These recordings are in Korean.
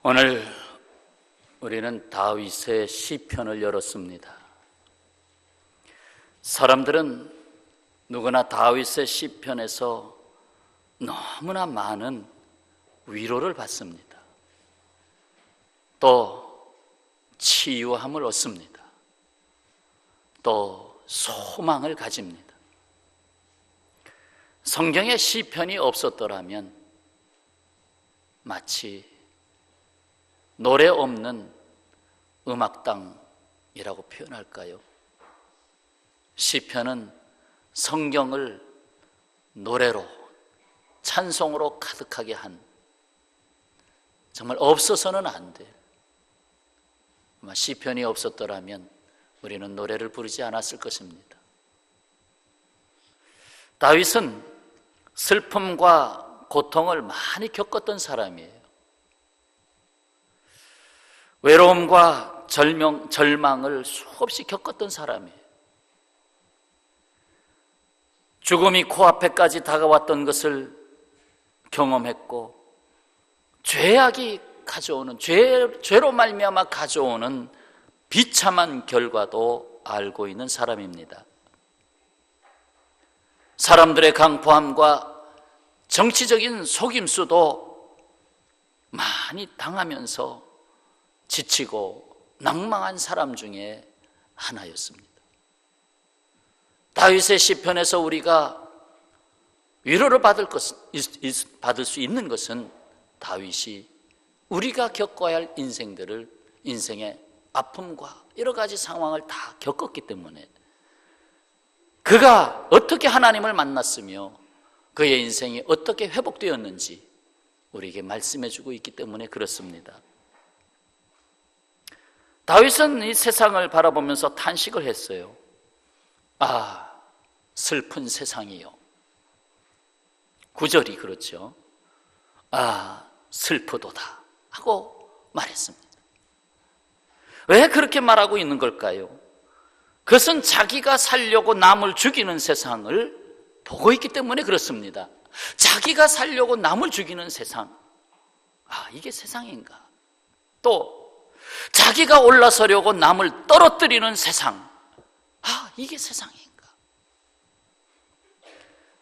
오늘 우리는 다윗의 시편을 열었습니다. 사람들은 누구나 다윗의 시편에서 너무나 많은 위로를 받습니다. 또 치유함을 얻습니다. 또 소망을 가집니다. 성경에 시편이 없었더라면 마치 노래 없는 음악당이라고 표현할까요? 시편은 성경을 노래로, 찬송으로 가득하게 한, 정말 없어서는 안 돼. 아마 시편이 없었더라면 우리는 노래를 부르지 않았을 것입니다. 다윗은 슬픔과 고통을 많이 겪었던 사람이에요. 외로움과 절망을 수없이 겪었던 사람이에요. 죽음이 코앞에까지 다가왔던 것을 경험했고, 죄악이 가져오는, 죄로 말미암아 가져오는 비참한 결과도 알고 있는 사람입니다. 사람들의 강포함과 정치적인 속임수도 많이 당하면서 지치고 낭망한 사람 중에 하나였습니다. 다윗의 시편에서 우리가 위로를 받을 수 있는 것은 다윗이 우리가 겪어야 할 인생의 아픔과 여러 가지 상황을 다 겪었기 때문에, 그가 어떻게 하나님을 만났으며 그의 인생이 어떻게 회복되었는지 우리에게 말씀해주고 있기 때문에 그렇습니다. 다윗은 이 세상을 바라보면서 탄식을 했어요. 아, 슬픈 세상이요. 9절이 그렇죠. 아, 슬프도다 하고 말했습니다. 왜 그렇게 말하고 있는 걸까요? 그것은 자기가 살려고 남을 죽이는 세상을 보고 있기 때문에 그렇습니다. 자기가 살려고 남을 죽이는 세상, 아, 이게 세상인가? 또 자기가 올라서려고 남을 떨어뜨리는 세상, 아, 이게 세상인가?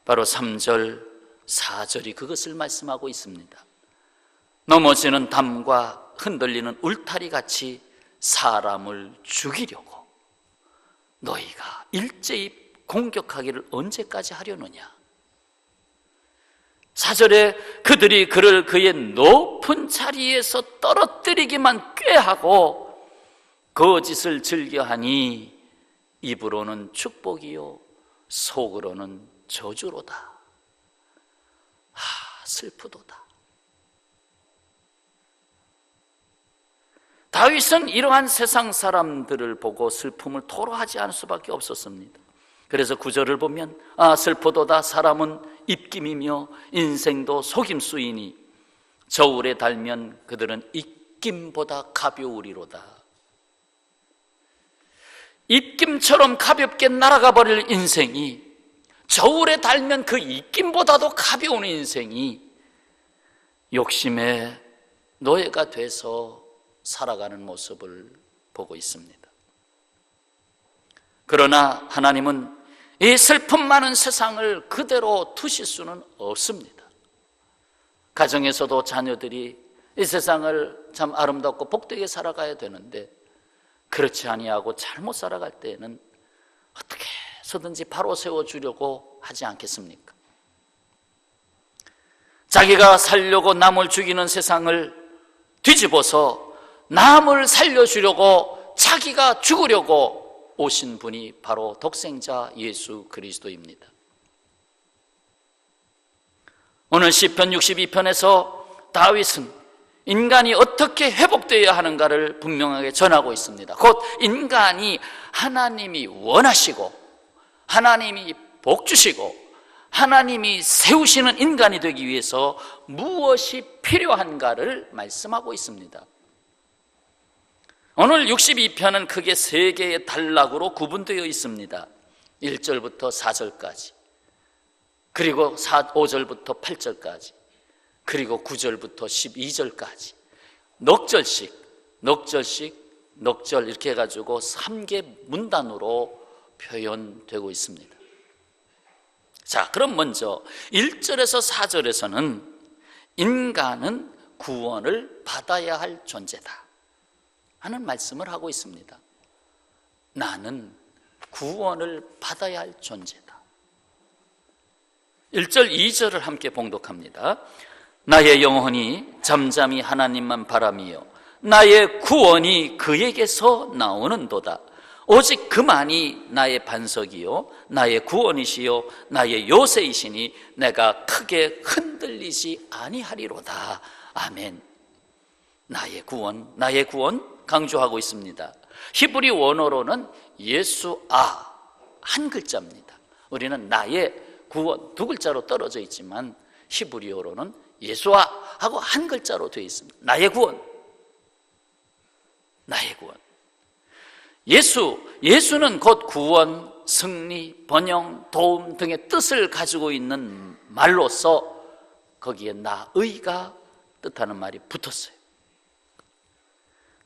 바로 3절, 4절이 그것을 말씀하고 있습니다. 넘어지는 담과 흔들리는 울타리 같이 사람을 죽이려고 너희가 일제히 공격하기를 언제까지 하려느냐? 4절에 그들이 그를 그의 높은 자리에서 떨어뜨리기만 꾀하고 거짓을 즐겨하니 입으로는 축복이요 속으로는 저주로다. 슬프도다. 다윗은 이러한 세상 사람들을 보고 슬픔을 토로하지 않을 수밖에 없었습니다. 그래서 9절을 보면 아, 슬프도다. 사람은 입김이며 인생도 속임수이니 저울에 달면 그들은 입김보다 가벼우리로다. 입김처럼 가볍게 날아가 버릴 인생이 저울에 달면 그 입김보다도 가벼운 인생이 욕심의 노예가 돼서 살아가는 모습을 보고 있습니다. 그러나 하나님은 이 슬픔 많은 세상을 그대로 두실 수는 없습니다. 가정에서도 자녀들이 이 세상을 참 아름답고 복되게 살아가야 되는데 그렇지 아니하고 잘못 살아갈 때에는 어떻게 해서든지 바로 세워주려고 하지 않겠습니까? 자기가 살려고 남을 죽이는 세상을 뒤집어서 남을 살려주려고 자기가 죽으려고 오신 분이 바로 독생자 예수 그리스도입니다. 오늘 시편 62편에서 다윗은 인간이 어떻게 회복되어야 하는가를 분명하게 전하고 있습니다. 곧 인간이 하나님이 원하시고 하나님이 복주시고 하나님이 세우시는 인간이 되기 위해서 무엇이 필요한가를 말씀하고 있습니다. 오늘 62편은 크게 3개의 단락으로 구분되어 있습니다. 1절부터 4절까지, 그리고 5절부터 8절까지, 그리고 9절부터 12절까지 넉절씩 넉절 이렇게 해가지고 3개 문단으로 표현되고 있습니다. 자, 그럼 먼저 1절에서 4절에서는 인간은 구원을 받아야 할 존재다 하는 말씀을 하고 있습니다. 나는 구원을 받아야 할 존재다. 1절, 2절을 함께 봉독합니다. 나의 영혼이 잠잠히 하나님만 바라미요 나의 구원이 그에게서 나오는도다. 오직 그만이 나의 반석이요 나의 구원이시요 나의 요새이시니 내가 크게 흔들리지 아니하리로다. 아멘. 나의 구원 강조하고 있습니다. 히브리 원어로는 예수아 한 글자입니다. 우리는 나의 구원 두 글자로 떨어져 있지만 히브리어로는 예수아 하고 한 글자로 되어 있습니다. 나의 구원. 예수는 곧 구원, 승리, 번영, 도움 등의 뜻을 가지고 있는 말로서 거기에 나의가 뜻하는 말이 붙었어요.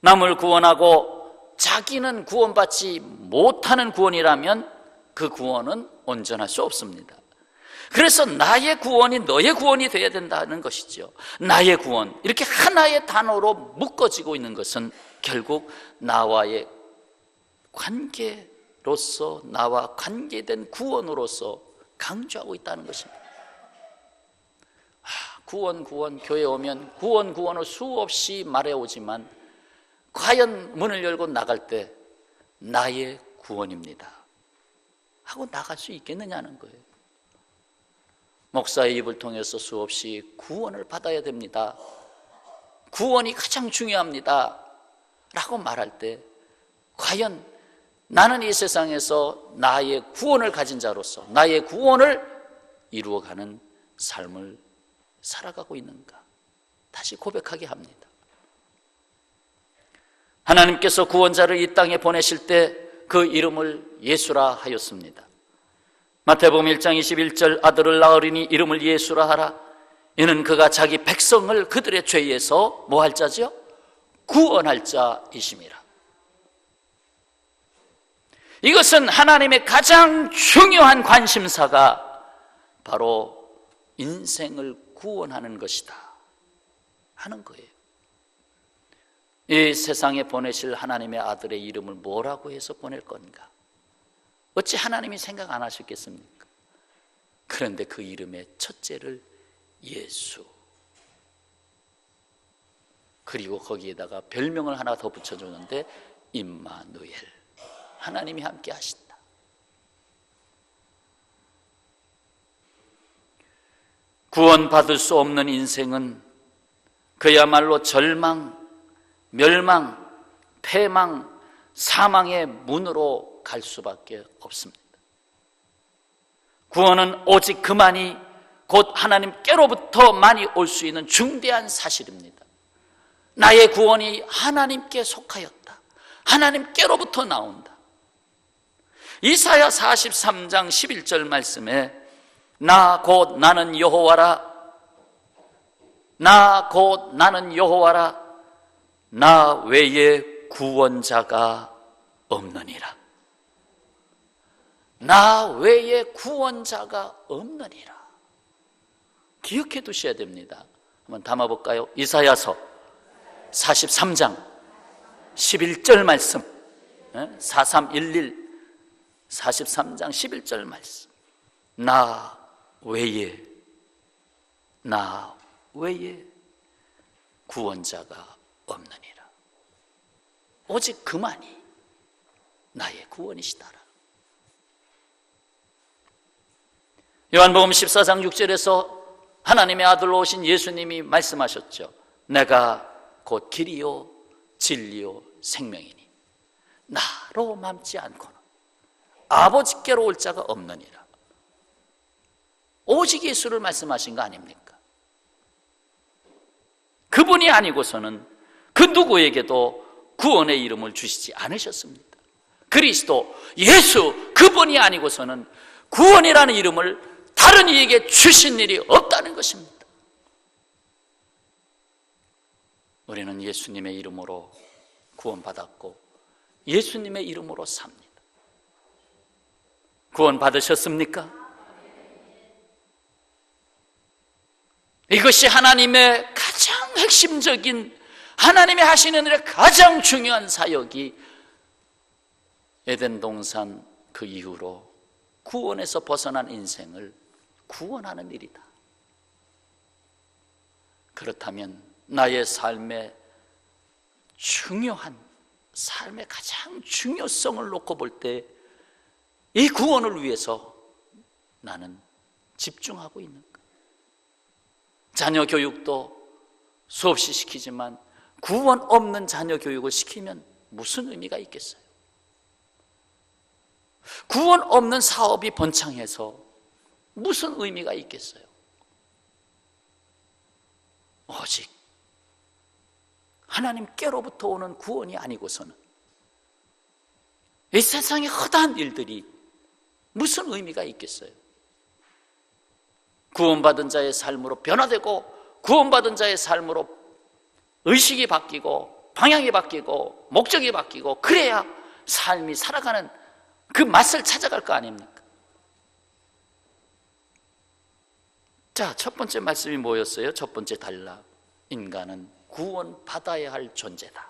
남을 구원하고 자기는 구원받지 못하는 구원이라면 그 구원은 온전할 수 없습니다. 그래서 나의 구원이 너의 구원이 되어야 된다는 것이죠. 나의 구원, 이렇게 하나의 단어로 묶어지고 있는 것은 결국 나와의 관계로서, 나와 관계된 구원으로서 강조하고 있다는 것입니다. 구원, 교회에 오면 구원을 수없이 말해오지만 과연 문을 열고 나갈 때 나의 구원입니다 하고 나갈 수 있겠느냐는 거예요. 목사의 입을 통해서 수없이 구원을 받아야 됩니다, 구원이 가장 중요합니다 라고 말할 때 과연 나는 이 세상에서 나의 구원을 가진 자로서 나의 구원을 이루어가는 삶을 살아가고 있는가 다시 고백하게 합니다. 하나님께서 구원자를 이 땅에 보내실 때 그 이름을 예수라 하였습니다. 마태복음 1장 21절 아들을 낳으리니 이름을 예수라 하라. 이는 그가 자기 백성을 그들의 죄에서 뭐 할 자죠? 구원할 자이심이라. 이것은 하나님의 가장 중요한 관심사가 바로 인생을 구원하는 것이다 하는 거예요. 이 세상에 보내실 하나님의 아들의 이름을 뭐라고 해서 보낼 건가? 어찌 하나님이 생각 안 하셨겠습니까? 그런데 그 이름의 첫째를 예수, 그리고 거기에다가 별명을 하나 더 붙여주는데 임마누엘, 하나님이 함께 하신다. 구원받을 수 없는 인생은 그야말로 절망, 멸망, 패망, 사망의 문으로 갈 수밖에 없습니다. 구원은 오직 그만이 곧 하나님께로부터만이 올 수 있는 중대한 사실입니다. 나의 구원이 하나님께 속하였다, 하나님께로부터 나온다. 이사야 43장 11절 말씀에 나 곧 나는 여호와라, 나 곧 나는 여호와라, 나 외에 구원자가 없느니라. 나 외에 구원자가 없느니라. 기억해 두셔야 됩니다. 한번 담아볼까요? 이사야서 43장 11절 말씀, 4311 43장 11절 말씀. 나 외에 구원자가 없느니라. 오직 그만이 나의 구원이시다라. 요한복음 14장 6절에서 하나님의 아들로 오신 예수님이 말씀하셨죠. 내가 곧 길이요 진리요 생명이니 나로 맘지 않고는 아버지께로 올 자가 없느니라. 오직 예수를 말씀하신 거 아닙니까? 그분이 아니고서는 그 누구에게도 구원의 이름을 주시지 않으셨습니다. 그리스도 예수 그분이 아니고서는 구원이라는 이름을 다른 이에게 주신 일이 없다는 것입니다. 우리는 예수님의 이름으로 구원받았고 예수님의 이름으로 삽니다. 구원받으셨습니까? 이것이 하나님의 가장 핵심적인, 하나님이 하시는 일의 가장 중요한 사역이 에덴 동산 그 이후로 구원에서 벗어난 인생을 구원하는 일이다. 그렇다면 나의 삶의 중요한, 삶의 가장 중요성을 놓고 볼 때 이 구원을 위해서 나는 집중하고 있는가? 자녀 교육도 수없이 시키지만 구원 없는 자녀 교육을 시키면 무슨 의미가 있겠어요? 구원 없는 사업이 번창해서 무슨 의미가 있겠어요? 오직 하나님께로부터 오는 구원이 아니고서는 이 세상의 허다한 일들이 무슨 의미가 있겠어요? 구원받은 자의 삶으로 변화되고 구원받은 자의 삶으로 의식이 바뀌고 방향이 바뀌고 목적이 바뀌고 그래야 삶이 살아가는 그 맛을 찾아갈 거 아닙니까? 자, 첫 번째 말씀이 뭐였어요? 첫 번째 단락, 인간은 구원받아야 할 존재다.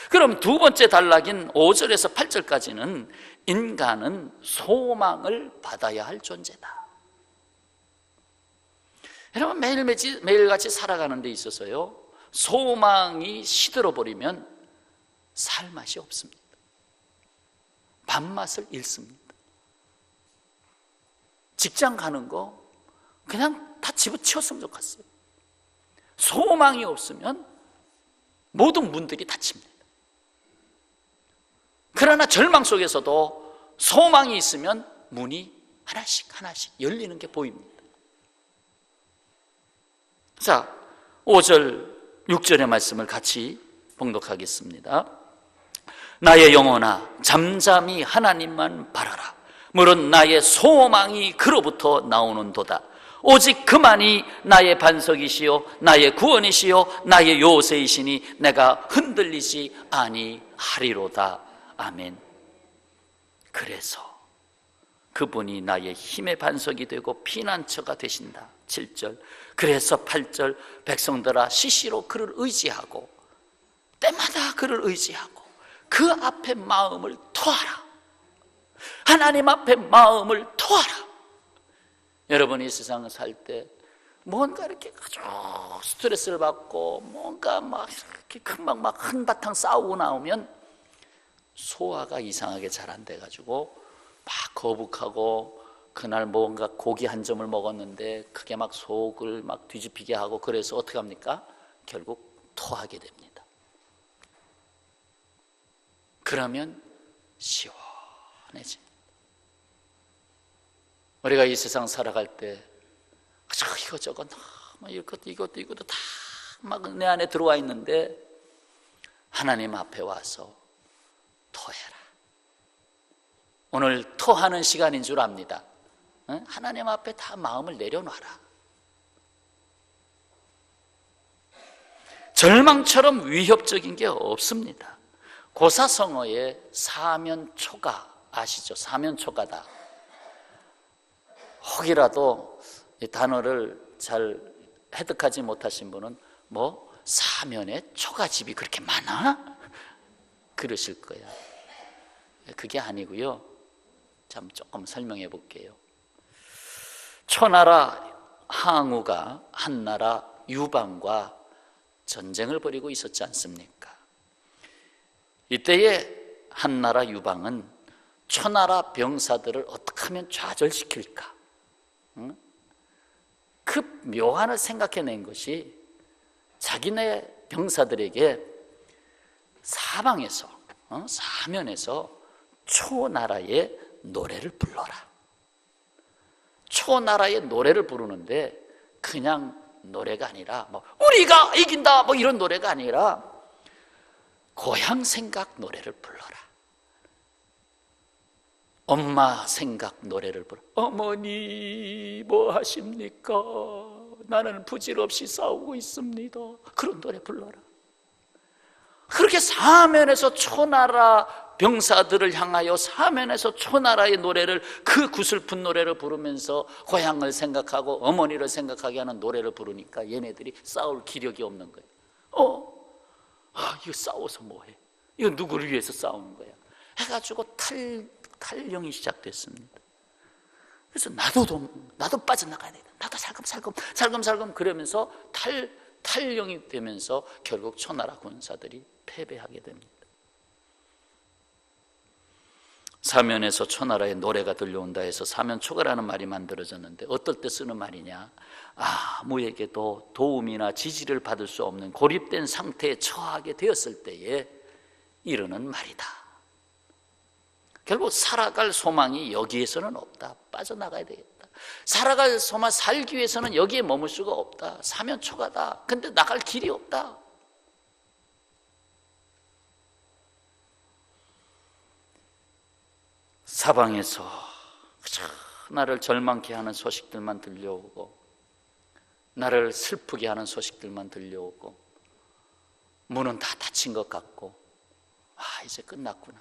그럼 두 번째 단락인 5절에서 8절까지는 인간은 소망을 받아야 할 존재다. 여러분, 매일같이 살아가는 데 있어서요, 소망이 시들어버리면 살 맛이 없습니다. 밥맛을 잃습니다. 직장 가는 거 그냥 다 집어치웠으면 좋겠어요. 소망이 없으면 모든 문들이 닫힙니다. 그러나 절망 속에서도 소망이 있으면 문이 하나씩 열리는 게 보입니다. 자, 5절, 6절의 말씀을 같이 봉독하겠습니다. 나의 영혼아, 잠잠히 하나님만 바라라. 물은 나의 소망이 그로부터 나오는도다. 오직 그만이 나의 반석이시요 나의 구원이시요 나의 요새이시니 내가 흔들리지 아니하리로다. 아멘. 그래서 그분이 나의 힘의 반석이 되고 피난처가 되신다. 7절. 그래서 8절. 백성들아, 시시로 그를 의지하고 때마다 그를 의지하고 그 앞에 마음을 토하라. 하나님 앞에 마음을 토하라. 여러분이 이 세상을 살 때 뭔가 이렇게 아주 스트레스를 받고 뭔가 막 이렇게 금방 막 한바탕 싸우고 나오면 소화가 이상하게 잘 안 돼가지고 막 거북하고, 그날 뭔가 고기 한 점을 먹었는데 그게 막 속을 막 뒤집히게 하고, 그래서 어떻게 합니까? 결국 토하게 됩니다. 그러면 시원해집니다. 우리가 이 세상 살아갈 때 이것저것 이것도 다 막 내 안에 들어와 있는데 하나님 앞에 와서 토해라. 오늘 토하는 시간인 줄 압니다. 하나님 앞에 다 마음을 내려놔라. 절망처럼 위협적인 게 없습니다. 고사성어의 사면초가 아시죠? 사면초가다. 혹이라도 이 단어를 잘 해득하지 못하신 분은 뭐 사면에 초가집이 그렇게 많아? 그러실 거야. 그게 아니고요. 참 조금 설명해 볼게요. 초나라 항우가 한나라 유방과 전쟁을 벌이고 있었지 않습니까? 이때에 한나라 유방은 초나라 병사들을 어떻게 하면 좌절시킬까? 그 묘안을 생각해낸 것이 자기네 병사들에게 사방에서 사면에서 초나라의 노래를 불러라. 초나라의 노래를 부르는데 그냥 노래가 아니라 뭐 우리가 이긴다 뭐 이런 노래가 아니라 고향 생각 노래를 불러라. 엄마 생각 노래를 불러. 어머니 뭐 하십니까? 나는 부질없이 싸우고 있습니다. 그런 노래 불러라. 그렇게 사면에서 초나라 병사들을 향하여 사면에서 초나라의 노래를, 그 구슬픈 노래를 부르면서 고향을 생각하고 어머니를 생각하게 하는 노래를 부르니까 얘네들이 싸울 기력이 없는 거예요. 이거 싸워서 뭐해? 이거 누구를 위해서 싸우는 거야? 해가지고 탈령이 시작됐습니다. 그래서 나도 빠져나가야 돼. 나도 살금살금 그러면서 탈령이 되면서 결국 초나라 군사들이 패배하게 됩니다. 사면에서 초나라의 노래가 들려온다 해서 사면초가라는 말이 만들어졌는데, 어떨 때 쓰는 말이냐? 아무에게도 도움이나 지지를 받을 수 없는 고립된 상태에 처하게 되었을 때에 이르는 말이다. 결국 살아갈 소망이 여기에서는 없다. 빠져나가야 되겠다. 살아갈 소망, 살기 위해서는 여기에 머물 수가 없다. 사면초가다. 근데 나갈 길이 없다. 사방에서 나를 절망케 하는 소식들만 들려오고, 나를 슬프게 하는 소식들만 들려오고, 문은 다 닫힌 것 같고, 이제 끝났구나.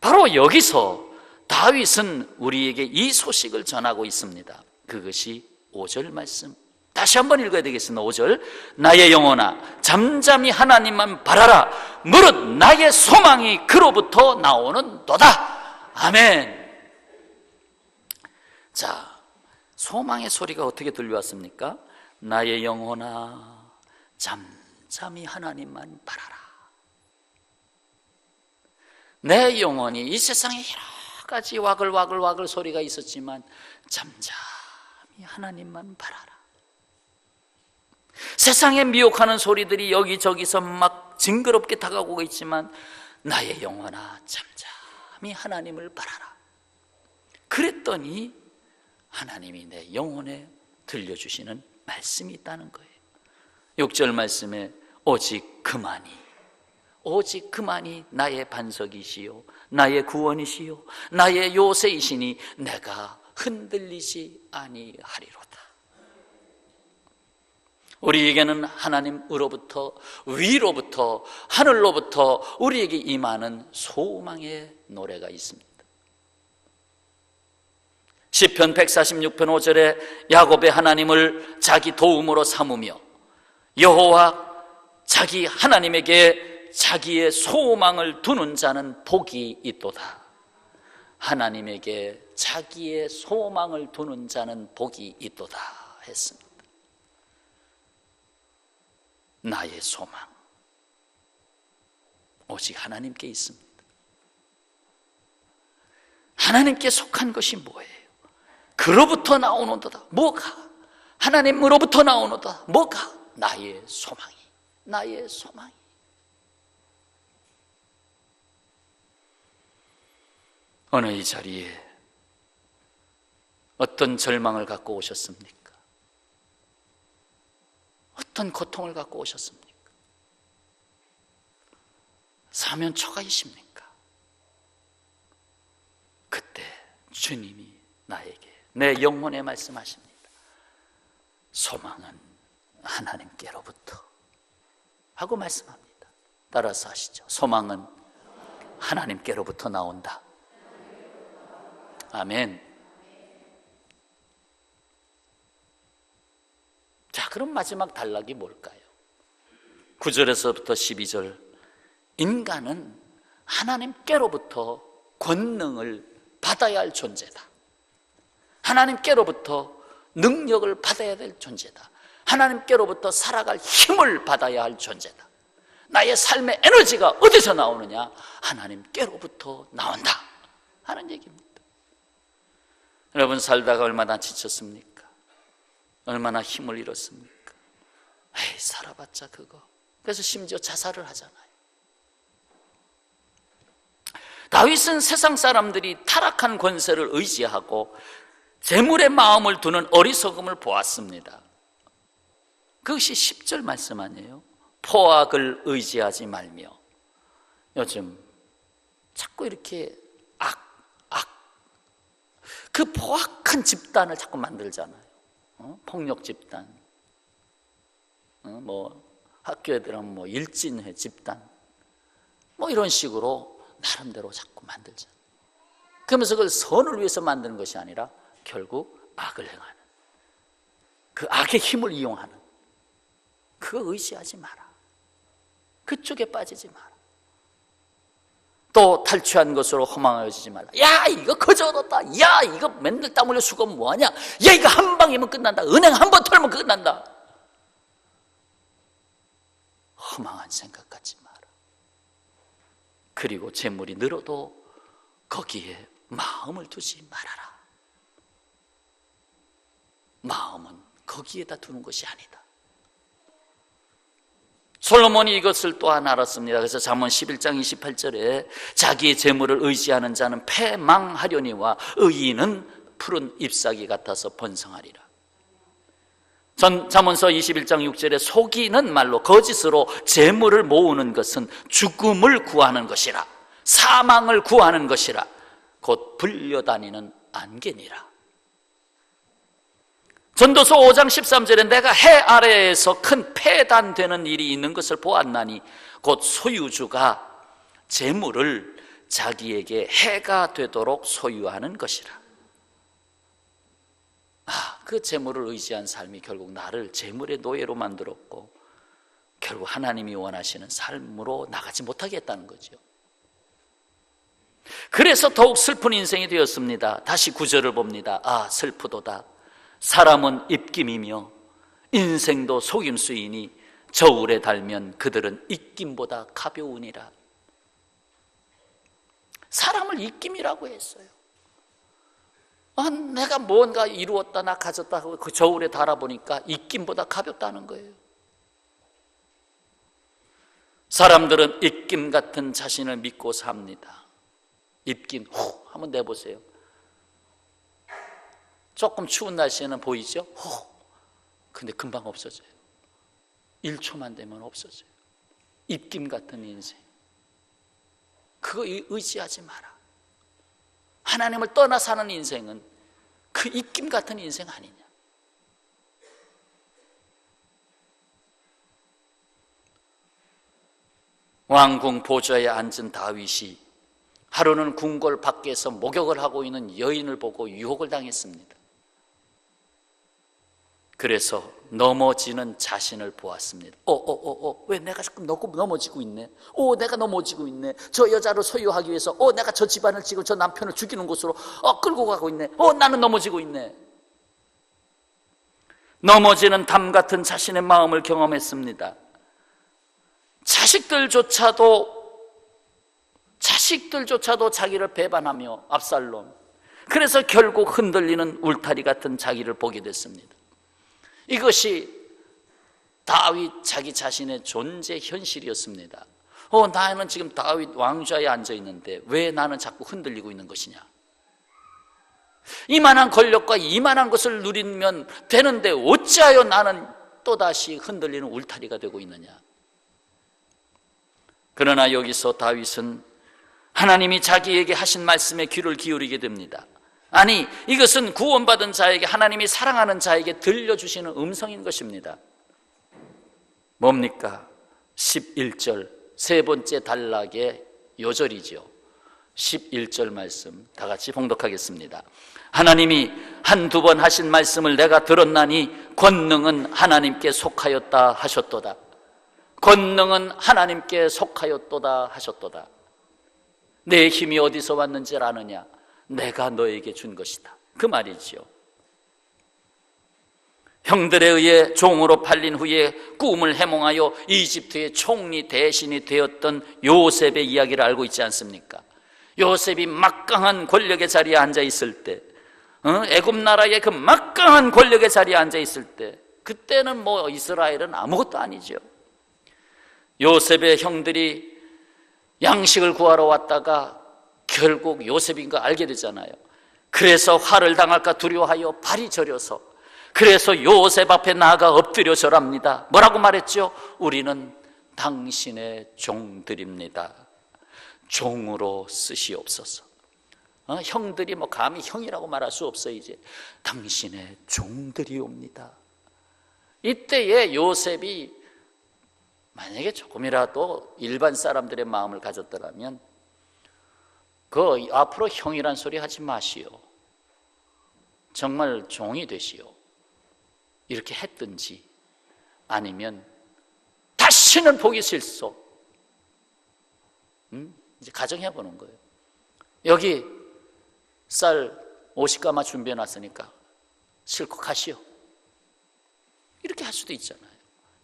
바로 여기서 다윗은 우리에게 이 소식을 전하고 있습니다. 그것이 5절 말씀, 다시 한번 읽어야 되겠습니다. 5절, 나의 영혼아 잠잠히 하나님만 바라라. 무릇 나의 소망이 그로부터 나오는도다. 아멘. 자, 소망의 소리가 어떻게 들려왔습니까? 나의 영혼아 잠잠히 하나님만 바라라. 내 영혼이 이 세상에 여러 가지 와글와글 소리가 있었지만 잠잠히 하나님만 바라라. 세상에 미혹하는 소리들이 여기저기서 막 징그럽게 다가오고 있지만 나의 영혼아 잠잠히 하나님을 바라라. 그랬더니 하나님이 내 영혼에 들려주시는 말씀이 있다는 거예요. 6절 말씀에 오직 그만이 나의 반석이시요 나의 구원이시요 나의 요새이시니 내가 흔들리지 아니하리로다. 우리에게는 하나님으로부터, 위로부터, 하늘로부터 우리에게 임하는 소망의 노래가 있습니다. 시편 146편 5절에 야곱의 하나님을 자기 도움으로 삼으며 여호와 자기 하나님에게 자기의 소망을 두는 자는 복이 있도다. 하나님에게 자기의 소망을 두는 자는 복이 있도다 했습니다. 나의 소망 오직 하나님께 있습니다. 하나님께 속한 것이 뭐예요? 그로부터 나오는도다. 뭐가? 하나님으로부터 나오는도다. 뭐가? 나의 소망이. 어느 이 자리에 어떤 절망을 갖고 오셨습니까? 어떤 고통을 갖고 오셨습니까? 사면초가이십니까? 그때 주님이 나에게, 내 영혼에 말씀하십니다. 소망은 하나님께로부터 하고 말씀합니다. 따라서 하시죠. 소망은 하나님께로부터 나온다. 아멘. 자, 그럼 마지막 단락이 뭘까요? 9절에서부터 12절, 인간은 하나님께로부터 권능을 받아야 할 존재다. 하나님께로부터 능력을 받아야 될 존재다. 하나님께로부터 살아갈 힘을 받아야 할 존재다. 나의 삶의 에너지가 어디서 나오느냐? 하나님께로부터 나온다 하는 얘기입니다. 여러분, 살다가 얼마나 지쳤습니까? 얼마나 힘을 잃었습니까? 에이, 살아봤자 그거. 그래서 심지어 자살을 하잖아요. 다윗은 세상 사람들이 타락한 권세를 의지하고 재물에 마음을 두는 어리석음을 보았습니다. 그것이 10절 말씀 아니에요? 포악을 의지하지 말며. 요즘 자꾸 이렇게 그 포악한 집단을 자꾸 만들잖아요. 폭력 집단, 학교 애들은 뭐 일진회 집단 뭐 이런 식으로 나름대로 자꾸 만들죠. 그러면서 그걸 선을 위해서 만드는 것이 아니라 결국 악을 행하는, 그 악의 힘을 이용하는, 그거 의지하지 마라. 그쪽에 빠지지 마라. 또 탈취한 것으로 허망하여지지 말라. 야, 이거 거저 얻었다. 야, 이거 맨날 땀 흘려 수고 뭐하냐. 야, 이거 한 방이면 끝난다. 은행 한 번 털면 끝난다. 허망한 생각 갖지 마라. 그리고 재물이 늘어도 거기에 마음을 두지 말아라. 마음은 거기에다 두는 것이 아니다. 솔로몬이 이것을 또한 알았습니다. 그래서 잠언 11장 28절에 자기의 재물을 의지하는 자는 패망하려니와 의인은 푸른 잎사귀 같아서 번성하리라. 잠언서 21장 6절에 속이는 말로 거짓으로 재물을 모으는 것은 죽음을 구하는 것이라, 사망을 구하는 것이라, 곧 불려다니는 안개니라. 전도서 5장 13절에 내가 해 아래에서 큰 폐단되는 일이 있는 것을 보았나니 곧 소유주가 재물을 자기에게 해가 되도록 소유하는 것이라. 그 재물을 의지한 삶이 결국 나를 재물의 노예로 만들었고 결국 하나님이 원하시는 삶으로 나가지 못하게 했다는 거죠. 그래서 더욱 슬픈 인생이 되었습니다. 다시 9절을 봅니다. 슬프도다. 사람은 입김이며 인생도 속임수이니 저울에 달면 그들은 입김보다 가벼우니라. 사람을 입김이라고 했어요. 내가 뭔가 이루었다, 나 가졌다 하고 그 저울에 달아보니까 입김보다 가볍다는 거예요. 사람들은 입김 같은 자신을 믿고 삽니다. 입김 후 한번 내보세요. 조금 추운 날씨에는 보이죠? 근데 금방 없어져요. 1초만 되면 없어져요. 입김 같은 인생. 그거 의지하지 마라. 하나님을 떠나 사는 인생은 그 입김 같은 인생 아니냐. 왕궁 보좌에 앉은 다윗이 하루는 궁궐 밖에서 목욕을 하고 있는 여인을 보고 유혹을 당했습니다. 그래서 넘어지는 자신을 보았습니다. 왜 내가 자꾸 넘어지고 있네? 내가 넘어지고 있네. 저 여자를 소유하기 위해서 내가 저 집안을 지금 저 남편을 죽이는 곳으로 끌고 가고 있네. 나는 넘어지고 있네. 넘어지는 담 같은 자신의 마음을 경험했습니다. 자식들조차도 자기를 배반하며 압살롬. 그래서 결국 흔들리는 울타리 같은 자기를 보게 됐습니다. 이것이 다윗 자기 자신의 존재 현실이었습니다. 나는 지금 다윗 왕좌에 앉아 있는데 왜 나는 자꾸 흔들리고 있는 것이냐? 이만한 권력과 이만한 것을 누리면 되는데 어찌하여 나는 또다시 흔들리는 울타리가 되고 있느냐? 그러나 여기서 다윗은 하나님이 자기에게 하신 말씀에 귀를 기울이게 됩니다. 아니, 이것은 구원받은 자에게, 하나님이 사랑하는 자에게 들려주시는 음성인 것입니다. 뭡니까? 11절 세 번째 단락의 요절이죠. 11절 말씀 다 같이 봉독하겠습니다. 하나님이 한두 번 하신 말씀을 내가 들었나니 권능은 하나님께 속하였다 하셨도다. 권능은 하나님께 속하였도다 하셨도다. 내 힘이 어디서 왔는지를 아느냐? 내가 너에게 준 것이다. 그 말이지요. 형들에 의해 종으로 팔린 후에 꿈을 해몽하여 이집트의 총리 대신이 되었던 요셉의 이야기를 알고 있지 않습니까? 요셉이 막강한 권력의 자리에 앉아 있을 때, 애굽 나라의 그 막강한 권력의 자리에 앉아 있을 때, 그때는 이스라엘은 아무것도 아니죠. 요셉의 형들이 양식을 구하러 왔다가 결국 요셉인 거 알게 되잖아요. 그래서 화를 당할까 두려워하여 발이 저려서, 그래서 요셉 앞에 나아가 엎드려 절합니다. 뭐라고 말했죠? 우리는 당신의 종들입니다. 종으로 쓰시옵소서. 형들이 감히 형이라고 말할 수 없어요. 이제 당신의 종들이옵니다. 이때에 요셉이 만약에 조금이라도 일반 사람들의 마음을 가졌더라면 그 앞으로 형이란 소리 하지 마시오, 정말 종이 되시오, 이렇게 했든지, 아니면 다시는 보기 싫소. 이제 가정해 보는 거예요. 여기 쌀 50가마 준비해 놨으니까 실컷 가시오, 이렇게 할 수도 있잖아요.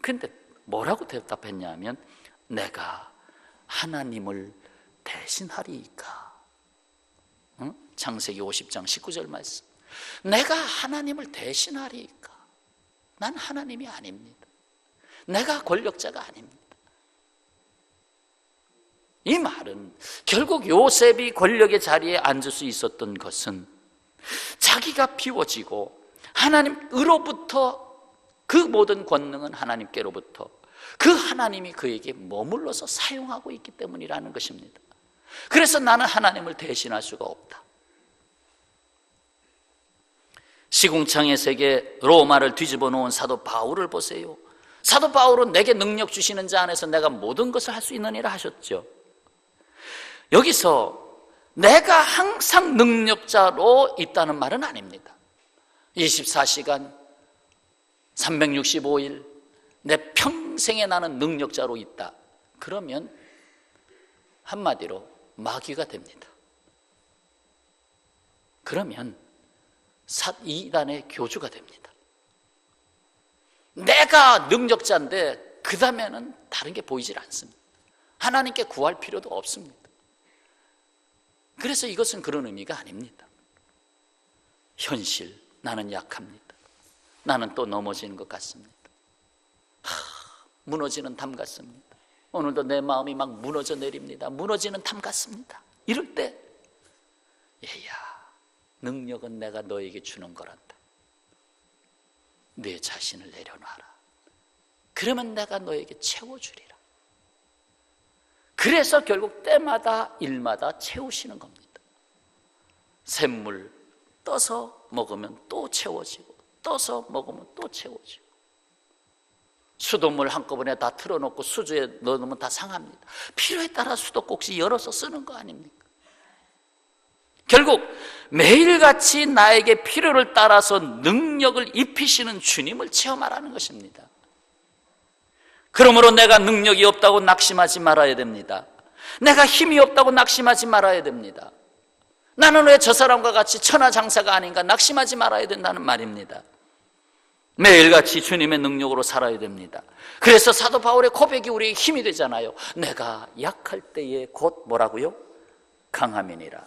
그런데 뭐라고 대답했냐 하면 내가 하나님을 대신하리이까. 창세기 50장 19절 말씀. 내가 하나님을 대신하리이까. 난 하나님이 아닙니다. 내가 권력자가 아닙니다. 이 말은 결국 요셉이 권력의 자리에 앉을 수 있었던 것은 자기가 비워지고 하나님으로부터, 그 모든 권능은 하나님께로부터 그 하나님이 그에게 머물러서 사용하고 있기 때문이라는 것입니다. 그래서 나는 하나님을 대신할 수가 없다. 시궁창의 세계 로마를 뒤집어 놓은 사도 바울을 보세요. 사도 바울은 내게 능력 주시는 자 안에서 내가 모든 것을 할 수 있느니라 하셨죠. 여기서 내가 항상 능력자로 있다는 말은 아닙니다. 24시간 365일 내 평생에 나는 능력자로 있다. 그러면 한마디로 마귀가 됩니다. 그러면 이단의 교주가 됩니다. 내가 능력자인데 그 다음에는 다른 게 보이질 않습니다. 하나님께 구할 필요도 없습니다. 그래서 이것은 그런 의미가 아닙니다. 현실, 나는 약합니다. 나는 또 넘어지는 것 같습니다. 무너지는 담 같습니다. 오늘도 내 마음이 막 무너져 내립니다. 무너지는 담 같습니다. 이럴 때 얘야, 능력은 내가 너에게 주는 거란다. 내 자신을 내려놔라. 그러면 내가 너에게 채워주리라. 그래서 결국 때마다 일마다 채우시는 겁니다. 샘물 떠서 먹으면 또 채워지고, 떠서 먹으면 또 채워지고, 수돗물 한꺼번에 다 틀어놓고 수주에 넣어놓으면 다 상합니다. 필요에 따라 수도꼭지 열어서 쓰는 거 아닙니까? 결국 매일같이 나에게 필요를 따라서 능력을 입히시는 주님을 체험하라는 것입니다. 그러므로 내가 능력이 없다고 낙심하지 말아야 됩니다. 내가 힘이 없다고 낙심하지 말아야 됩니다. 나는 왜 저 사람과 같이 천하장사가 아닌가 낙심하지 말아야 된다는 말입니다. 매일같이 주님의 능력으로 살아야 됩니다. 그래서 사도 바울의 고백이 우리에게 힘이 되잖아요. 내가 약할 때에 곧 뭐라고요? 강함이니라.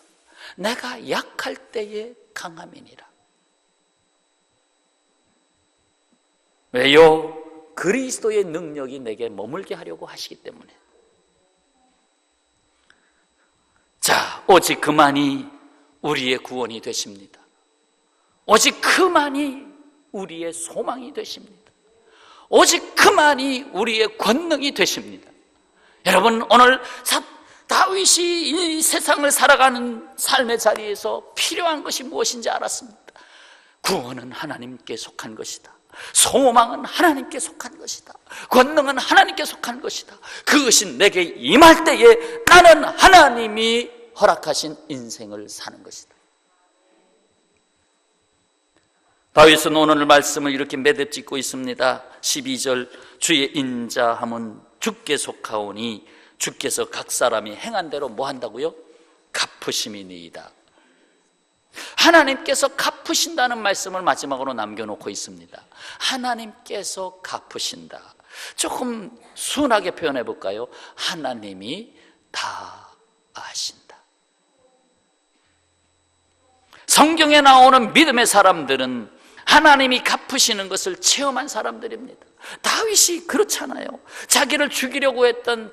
내가 약할 때에 강함이니라. 왜요? 그리스도의 능력이 내게 머물게 하려고 하시기 때문에. 자, 오직 그만이 우리의 구원이 되십니다. 오직 그만이 우리의 소망이 되십니다. 오직 그만이 우리의 권능이 되십니다. 여러분, 오늘 다윗이 이 세상을 살아가는 삶의 자리에서 필요한 것이 무엇인지 알았습니다. 구원은 하나님께 속한 것이다. 소망은 하나님께 속한 것이다. 권능은 하나님께 속한 것이다. 그것이 내게 임할 때에 나는 하나님이 허락하신 인생을 사는 것이다. 다윗은 오늘 말씀을 이렇게 매듭짓고 있습니다. 12절, 주의 인자함은 주께 속하오니 주께서 각 사람이 행한 대로 뭐 한다고요? 갚으심이니이다. 하나님께서 갚으신다는 말씀을 마지막으로 남겨놓고 있습니다. 하나님께서 갚으신다. 조금 순하게 표현해 볼까요? 하나님이 다 아신다. 성경에 나오는 믿음의 사람들은 하나님이 갚으시는 것을 체험한 사람들입니다. 다윗이 그렇잖아요. 자기를 죽이려고 했던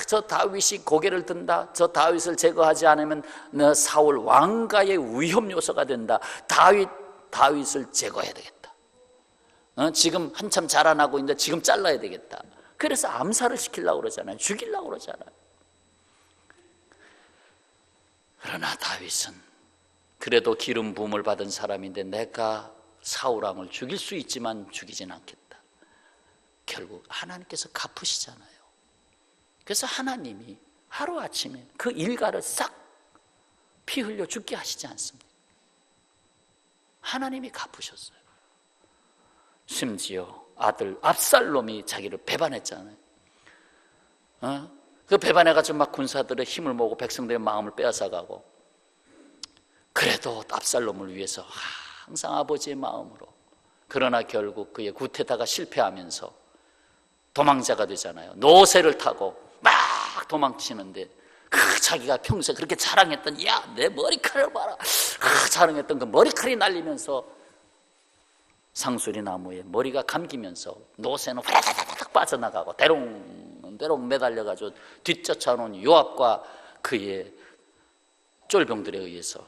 저 다윗이 고개를 든다. 저 다윗을 제거하지 않으면 사울 왕가의 위험 요소가 된다. 다윗을 제거해야 되겠다. 지금 한참 자라나고 있는데 지금 잘라야 되겠다. 그래서 암살을 시키려고 그러잖아요. 죽이려고 그러잖아요. 그러나 다윗은 그래도 기름 부음을 받은 사람인데 내가 사울 왕을 죽일 수 있지만 죽이진 않겠다. 결국 하나님께서 갚으시잖아요. 그래서 하나님이 하루아침에 그 일가를 싹 피 흘려 죽게 하시지 않습니다. 하나님이 갚으셨어요. 심지어 아들 압살롬이 자기를 배반했잖아요. 그 배반해가지고 막 군사들의 힘을 모으고 백성들의 마음을 빼앗아가고, 그래도 압살롬을 위해서 항상 아버지의 마음으로, 그러나 결국 그의 구테타가 실패하면서 도망자가 되잖아요. 노새를 타고 막 도망치는데, 자기가 평소에 그렇게 자랑했던, 야, 내 머리카락을 봐라, 자랑했던 그 머리카락이 날리면서 상수리 나무에 머리가 감기면서 노새는 화다다닥 빠져나가고 대롱대롱 매달려가지고 뒤쫓아오는 요압과 그의 쫄병들에 의해서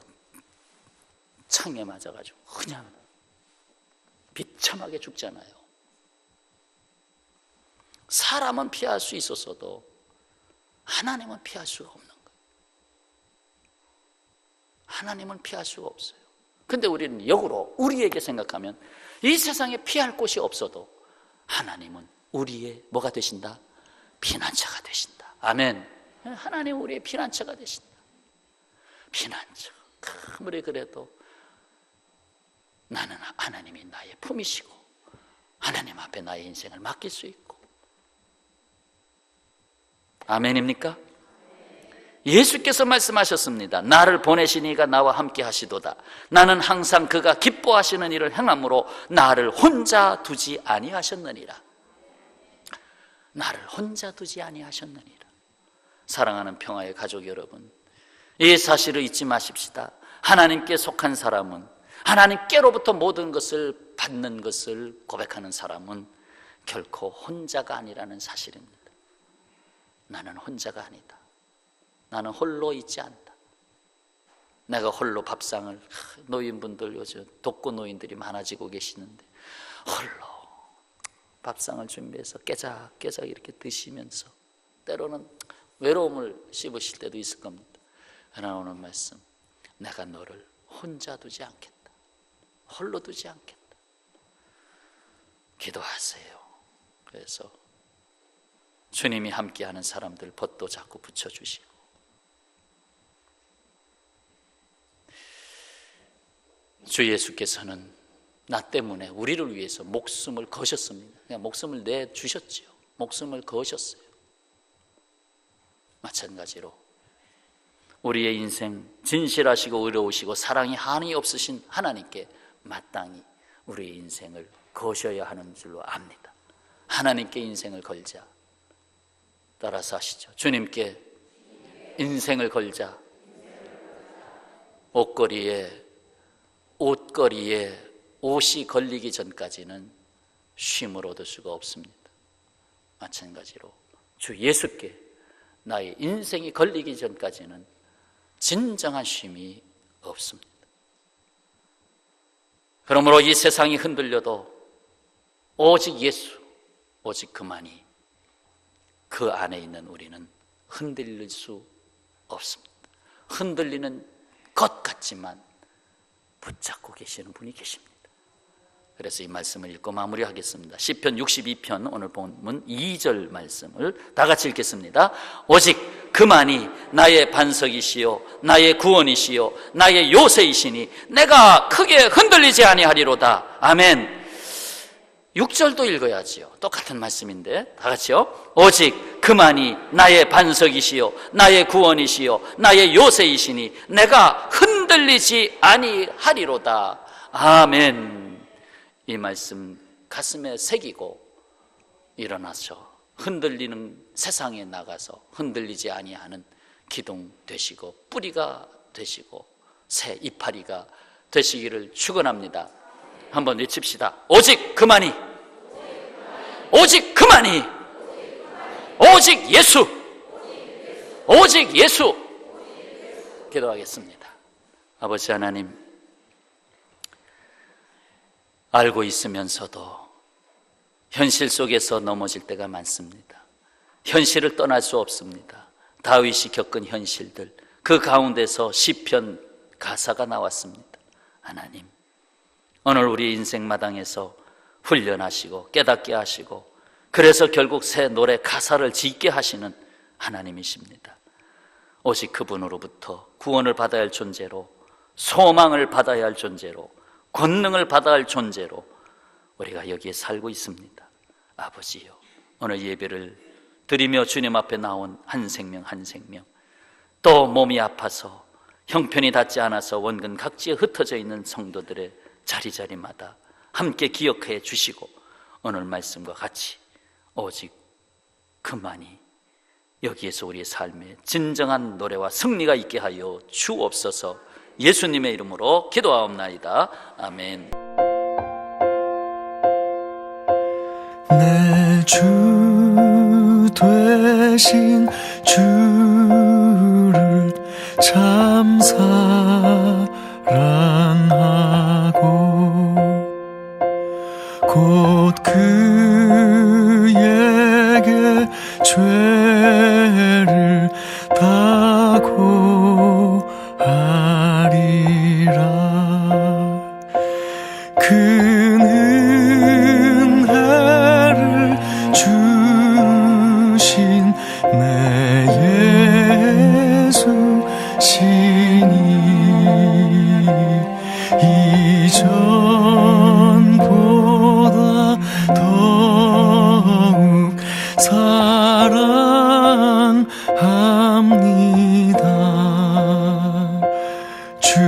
창에 맞아가지고 그냥 비참하게 죽잖아요. 사람은 피할 수 있었어도 하나님은 피할 수가 없는 거예요. 하나님은 피할 수가 없어요. 근데 우리는 역으로 우리에게 생각하면 이 세상에 피할 곳이 없어도 하나님은 우리의 뭐가 되신다? 피난처가 되신다. 아멘. 하나님 우리의 피난처가 되신다. 피난처. 아무리 그래도 나는 하나님이 나의 품이시고 하나님 앞에 나의 인생을 맡길 수 있고. 아멘입니까? 예수께서 말씀하셨습니다. 나를 보내신 이가 나와 함께 하시도다. 나는 항상 그가 기뻐하시는 일을 행함으로 나를 혼자 두지 아니하셨느니라. 나를 혼자 두지 아니하셨느니라. 사랑하는 평화의 가족 여러분, 이 사실을 잊지 마십시다. 하나님께 속한 사람은, 하나님께로부터 모든 것을 받는 것을 고백하는 사람은 결코 혼자가 아니라는 사실입니다. 나는 혼자가 아니다. 나는 홀로 있지 않다. 내가 홀로 밥상을, 노인분들 요즘 독거 노인들이 많아지고 계시는데 홀로 밥상을 준비해서 깨작깨작 이렇게 드시면서 때로는 외로움을 씹으실 때도 있을 겁니다. 그러나 오늘 말씀, 내가 너를 혼자 두지 않겠다. 홀로 두지 않겠다. 기도하세요. 그래서 주님이 함께하는 사람들 벗도 자꾸 붙여주시고, 주 예수께서는 나 때문에 우리를 위해서 목숨을 거셨습니다. 그냥 목숨을 내주셨지요. 목숨을 거셨어요. 마찬가지로 우리의 인생 진실하시고 의로우시고 사랑이 한이 없으신 하나님께 마땅히 우리의 인생을 거셔야 하는 줄로 압니다. 하나님께 인생을 걸자. 따라서 하시죠. 주님께 인생을 걸자. 옷걸이에 옷이 걸리기 전까지는 쉼을 얻을 수가 없습니다. 마찬가지로 주 예수께 나의 인생이 걸리기 전까지는 진정한 쉼이 없습니다. 그러므로 이 세상이 흔들려도 오직 예수, 오직 그만이, 그 안에 있는 우리는 흔들릴 수 없습니다. 흔들리는 것 같지만 붙잡고 계시는 분이 계십니다. 그래서 이 말씀을 읽고 마무리하겠습니다. 시편 62편 오늘 본문 2절 말씀을 다 같이 읽겠습니다. 오직 그만이 나의 반석이시요 나의 구원이시요 나의 요새이시니 내가 크게 흔들리지 아니하리로다. 아멘. 6절도 읽어야지요. 똑같은 말씀인데 다 같이요. 오직 그만이 나의 반석이시요 나의 구원이시요 나의 요새이시니 내가 흔들리지 아니하리로다. 아멘. 이 말씀 가슴에 새기고 일어나서 흔들리는 세상에 나가서 흔들리지 아니하는 기둥 되시고 뿌리가 되시고 새 이파리가 되시기를 축원합니다. 한번 외칩시다. 오직 그만이, 오직 그만이, 오직 예수, 오직 예수. 기도하겠습니다. 아버지 하나님, 알고 있으면서도 현실 속에서 넘어질 때가 많습니다. 현실을 떠날 수 없습니다. 다윗이 겪은 현실들, 그 가운데서 시편 가사가 나왔습니다. 하나님, 오늘 우리 인생 마당에서 훈련하시고 깨닫게 하시고 그래서 결국 새 노래 가사를 짓게 하시는 하나님이십니다. 오직 그분으로부터 구원을 받아야 할 존재로, 소망을 받아야 할 존재로, 권능을 받아야 할 존재로 우리가 여기에 살고 있습니다. 아버지요, 오늘 예배를 드리며 주님 앞에 나온 한 생명 한 생명, 또 몸이 아파서 형편이 닿지 않아서 원근 각지에 흩어져 있는 성도들의 자리자리마다 함께 기억해 주시고 오늘 말씀과 같이 오직 그만이 여기에서 우리의 삶에 진정한 노래와 승리가 있게 하여 주옵소서. 예수님의 이름으로 기도하옵나이다. 아멘. 내 주 되신 주를 참 사랑하고 곧 그에게 죄를 다 고하리라. 그는 은혜를 주신 내 예수시니 이전보다 더욱 사랑합니다. 주